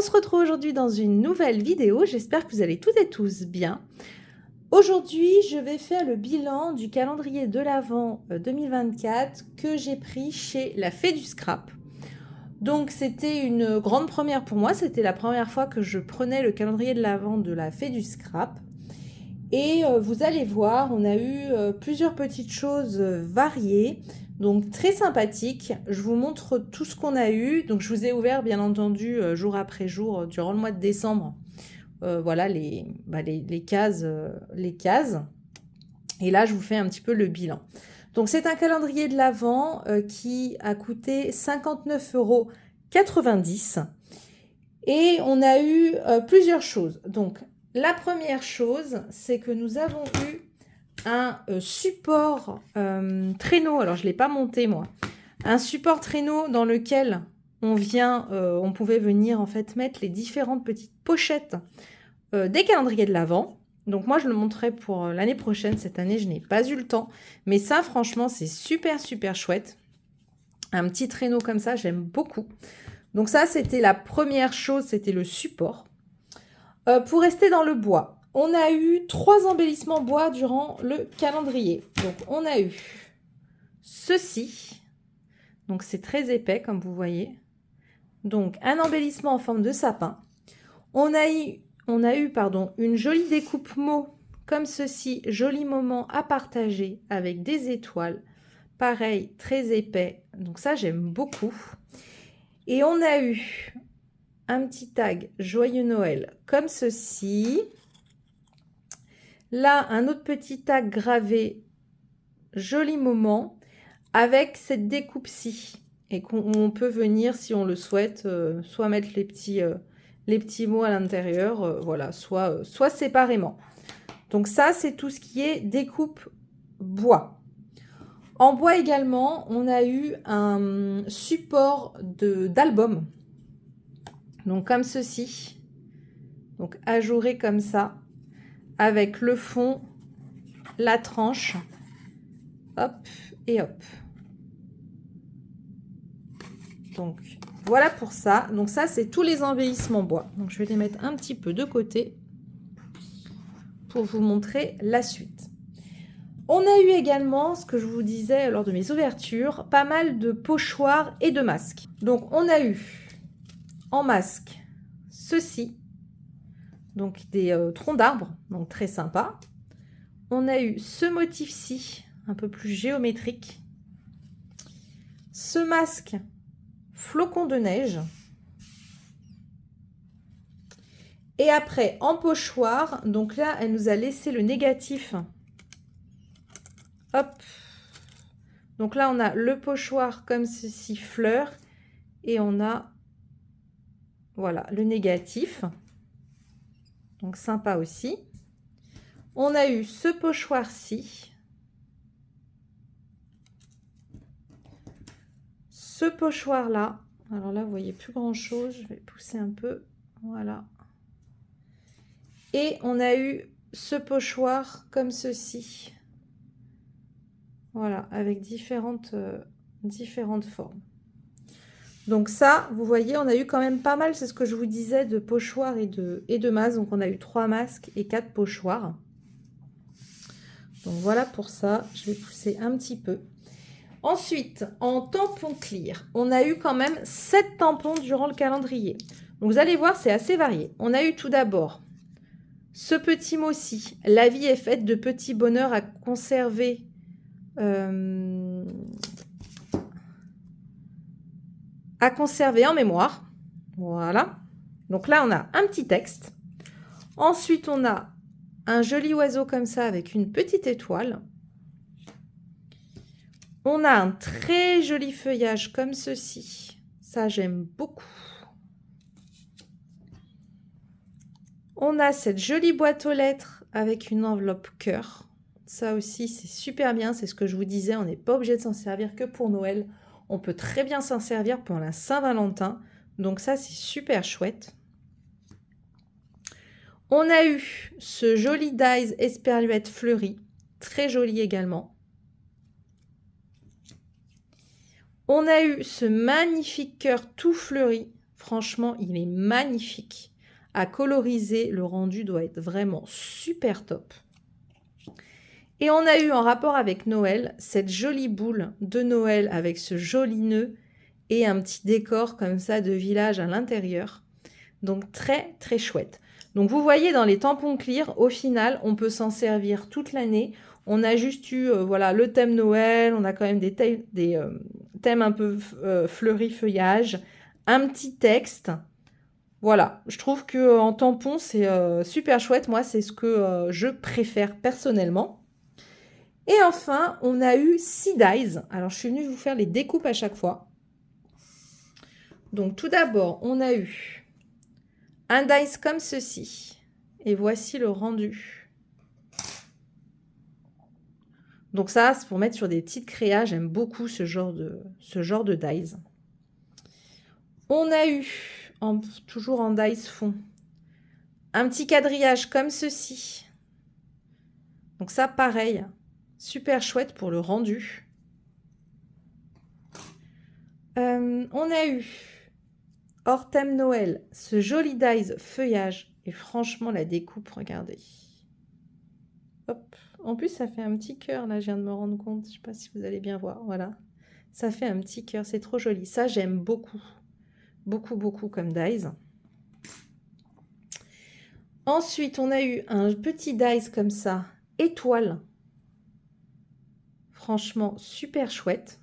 se retrouve aujourd'hui dans une nouvelle vidéo. J'espère que vous allez toutes et tous bien. Aujourd'hui, je vais faire le bilan du calendrier de l'Avent 2024 que j'ai pris chez La Fée du Scrap. Donc, c'était une grande première pour moi. C'était la première fois que je prenais le calendrier de l'Avent de La Fée du Scrap. Et vous allez voir, on a eu plusieurs petites choses variées. Donc très sympathique, je vous montre tout ce qu'on a eu. Donc je vous ai ouvert bien entendu jour après jour durant le mois de décembre. Voilà les cases, Et là je vous fais un petit peu le bilan. Donc c'est un calendrier de l'Avent qui a coûté 59,90 €. Et on a eu plusieurs choses. Donc la première chose, c'est que nous avons eu un support traîneau. Alors, je ne l'ai pas monté, moi. Un support traîneau dans lequel on pouvait venir, en fait, mettre les différentes petites pochettes des calendriers de l'Avent. Donc, moi, je le montrerai pour l'année prochaine. Cette année, je n'ai pas eu le temps. Mais ça, franchement, c'est super, super chouette. Un petit traîneau comme ça, j'aime beaucoup. Donc, ça, c'était la première chose, c'était le support. Pour rester dans le bois, on a eu 3 embellissements bois durant le calendrier. Donc, on a eu ceci. Donc, c'est très épais, comme vous voyez. Donc, un embellissement en forme de sapin. On a eu une jolie découpe mot, comme ceci. Joli moment à partager avec des étoiles. Pareil, très épais. Donc, ça, j'aime beaucoup. Et on a eu un petit tag Joyeux Noël, comme ceci. Là, un autre petit tag gravé, joli moment, avec cette découpe-ci. Et qu'on peut venir, si on le souhaite, soit mettre les petits mots à l'intérieur, voilà, soit séparément. Donc ça, c'est tout ce qui est découpe bois. En bois également, on a eu un support d'album. Donc comme ceci. Donc ajouré comme ça. Avec le fond, la tranche, hop et hop. Donc, voilà pour ça. Donc ça, c'est tous les embellissements bois. Donc, je vais les mettre un petit peu de côté pour vous montrer la suite. On a eu également, ce que je vous disais lors de mes ouvertures, pas mal de pochoirs et de masques. Donc, on a eu en masque ceci. Donc, des troncs d'arbres, donc très sympa. On a eu ce motif-ci, un peu plus géométrique. Ce masque, flocon de neige. Et après, en pochoir, donc là, elle nous a laissé le négatif. Hop. Donc là, on a le pochoir comme ceci, fleur. Et on a, voilà, le négatif. Donc, sympa aussi. On a eu ce pochoir-ci. Ce pochoir-là. Alors là, vous voyez plus grand-chose. Je vais pousser un peu. Voilà. Et on a eu ce pochoir comme ceci. Voilà, avec différentes formes. Donc ça, vous voyez, on a eu quand même pas mal, c'est ce que je vous disais, de pochoirs et de masques. Donc on a eu 3 masques et 4 pochoirs. Donc voilà pour ça, je vais pousser un petit peu. Ensuite, en tampon clear, on a eu quand même 7 tampons durant le calendrier. Donc vous allez voir, c'est assez varié. On a eu tout d'abord ce petit mot-ci. La vie est faite de petits bonheurs à conserver. À conserver en mémoire. Voilà. Donc là, on a un petit texte. Ensuite, on a un joli oiseau comme ça avec une petite étoile. On a un très joli feuillage comme ceci. Ça, j'aime beaucoup. On a cette jolie boîte aux lettres avec une enveloppe cœur. Ça aussi, c'est super bien. C'est ce que je vous disais. On n'est pas obligé de s'en servir que pour Noël. On peut très bien s'en servir pour la Saint-Valentin. Donc ça, c'est super chouette. On a eu ce joli dies esperluette fleurie. Très joli également. On a eu ce magnifique cœur tout fleuri. Franchement, il est magnifique. À coloriser, le rendu doit être vraiment super top. Et on a eu en rapport avec Noël, cette jolie boule de Noël avec ce joli nœud et un petit décor comme ça de village à l'intérieur. Donc très très chouette. Donc vous voyez dans les tampons clear, au final, on peut s'en servir toute l'année. On a juste eu voilà, le thème Noël, on a quand même des thèmes un peu fleuris, feuillage, un petit texte. Voilà, je trouve qu'en tampon, c'est super chouette. Moi, c'est ce que je préfère personnellement. Et enfin, on a eu 6 dies. Alors, je suis venue vous faire les découpes à chaque fois. Donc, tout d'abord, on a eu un dice comme ceci. Et voici le rendu. Donc ça, c'est pour mettre sur des petites créas. J'aime beaucoup ce genre de dies. On a eu, toujours en dice fond, un petit quadrillage comme ceci. Donc ça, pareil, super chouette pour le rendu. On a eu, hors thème Noël, ce joli dies feuillage. Et franchement, la découpe, regardez. Hop. En plus, ça fait un petit cœur, là, je viens de me rendre compte. Je ne sais pas si vous allez bien voir, voilà. Ça fait un petit cœur, c'est trop joli. Ça, j'aime beaucoup. Beaucoup, beaucoup comme dies. Ensuite, on a eu un petit dies comme ça, étoile. Franchement, super chouette.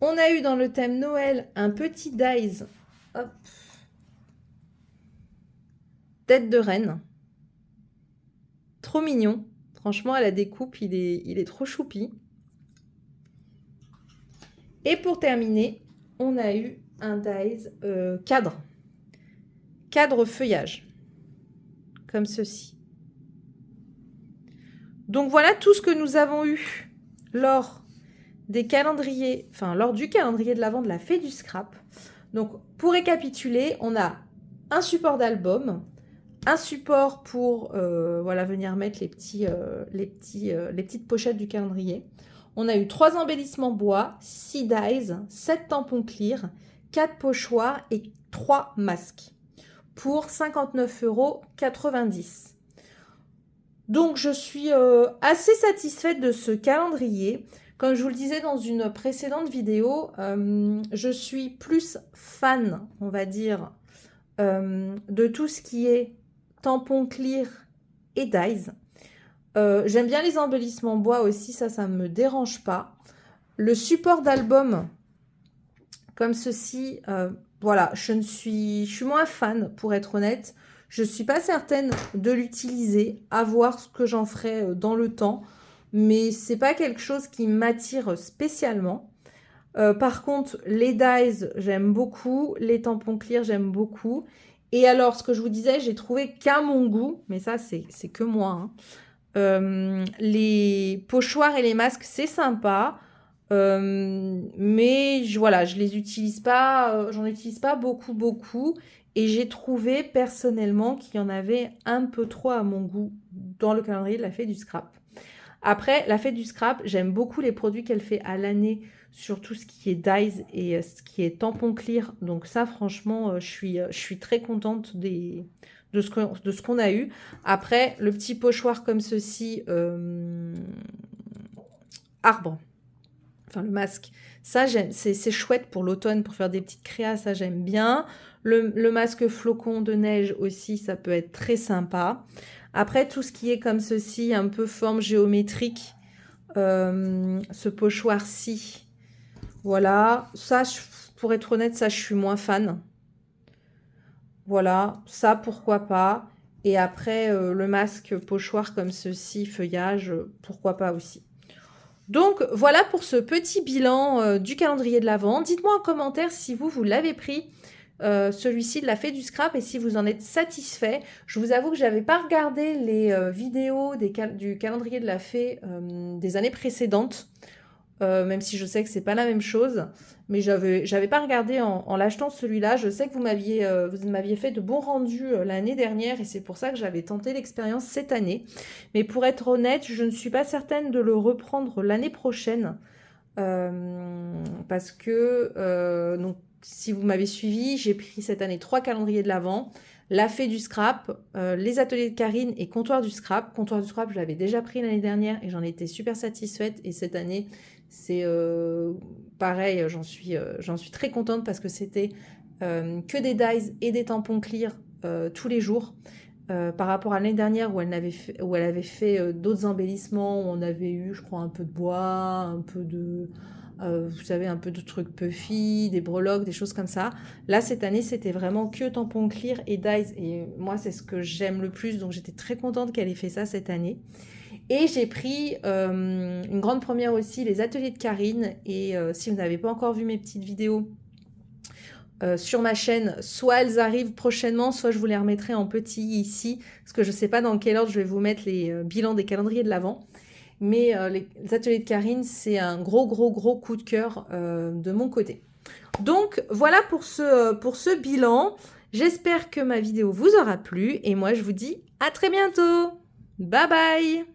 On a eu dans le thème Noël un petit dies, hop, tête de reine. Trop mignon. Franchement, à la découpe, il est trop choupi. Et pour terminer, on a eu un dies cadre. Cadre feuillage. Comme ceci. Donc voilà tout ce que nous avons eu lors des calendriers, enfin lors du calendrier de l'Avent de la Fée du Scrap. Donc pour récapituler, on a un support d'album, un support pour voilà, venir mettre les petites pochettes du calendrier. On a eu 3 embellissements bois, 6 dies, 7 tampons clear, 4 pochoirs et 3 masques pour 59,90 €. Donc je suis assez satisfaite de ce calendrier. Comme je vous le disais dans une précédente vidéo, je suis plus fan, on va dire, de tout ce qui est tampon clear et dies. J'aime bien les embellissements bois aussi, ça ne me dérange pas. Le support d'album, comme ceci, voilà, je suis moins fan, pour être honnête. Je ne suis pas certaine de l'utiliser, à voir ce que j'en ferai dans le temps. Mais ce n'est pas quelque chose qui m'attire spécialement. Par contre, les dies, j'aime beaucoup. Les tampons clear, j'aime beaucoup. Et alors, ce que je vous disais, j'ai trouvé qu'à mon goût, mais ça, c'est que moi, hein, les pochoirs et les masques, c'est sympa. Mais voilà, je les utilise pas, j'en utilise pas beaucoup. Et j'ai trouvé personnellement qu'il y en avait un peu trop à mon goût dans le calendrier de la Fée du Scrap. Après, la Fée du Scrap, j'aime beaucoup les produits qu'elle fait à l'année sur tout ce qui est dies et ce qui est tampon clear. Donc ça, franchement, je suis très contente de ce qu'on a eu. Après, le petit pochoir comme ceci, arbre, enfin le masque, ça j'aime, c'est chouette pour l'automne, pour faire des petites créas, ça j'aime bien. Le masque flocon de neige aussi, ça peut être très sympa. Après, tout ce qui est comme ceci, un peu forme géométrique, ce pochoir-ci, voilà. Ça, pour être honnête, ça, je suis moins fan. Voilà, ça, pourquoi pas. Et après, le masque pochoir comme ceci, feuillage, pourquoi pas aussi. Donc, voilà pour ce petit bilan du calendrier de l'Avent. Dites-moi en commentaire si vous l'avez pris. Celui-ci de la Fée du Scrap et si vous en êtes satisfait. Je vous avoue que j'avais pas regardé les vidéos du calendrier de la Fée des années précédentes, même si je sais que c'est pas la même chose, mais j'avais pas regardé en l'achetant celui-là. Je sais que vous m'aviez fait de bons rendus l'année dernière et c'est pour ça que j'avais tenté l'expérience cette année. Mais pour être honnête, je ne suis pas certaine de le reprendre l'année prochaine. parce que, donc, si vous m'avez suivi, j'ai pris cette année 3 calendriers de l'Avent, la fée du scrap, les ateliers de Karine et comptoir du scrap. Comptoir du scrap, je l'avais déjà pris l'année dernière et j'en étais super satisfaite. Et cette année, c'est pareil, j'en suis très contente parce que c'était que des dies et des tampons clear tous les jours. Par rapport à l'année dernière où elle avait fait d'autres embellissements, où on avait eu, je crois, un peu de bois, un peu de, vous savez, un peu de trucs puffy, des breloques, des choses comme ça. Là, cette année, c'était vraiment que tampons clear et dies. Et moi, c'est ce que j'aime le plus, donc j'étais très contente qu'elle ait fait ça cette année. Et j'ai pris une grande première aussi, les ateliers de Karine. Et si vous n'avez pas encore vu mes petites vidéos, sur ma chaîne, soit elles arrivent prochainement, soit je vous les remettrai en petit ici, parce que je ne sais pas dans quel ordre je vais vous mettre les bilans des calendriers de l'Avent. Mais les ateliers de Karine, c'est un gros coup de cœur de mon côté. Donc voilà pour ce bilan. J'espère que ma vidéo vous aura plu et moi je vous dis à très bientôt. Bye bye!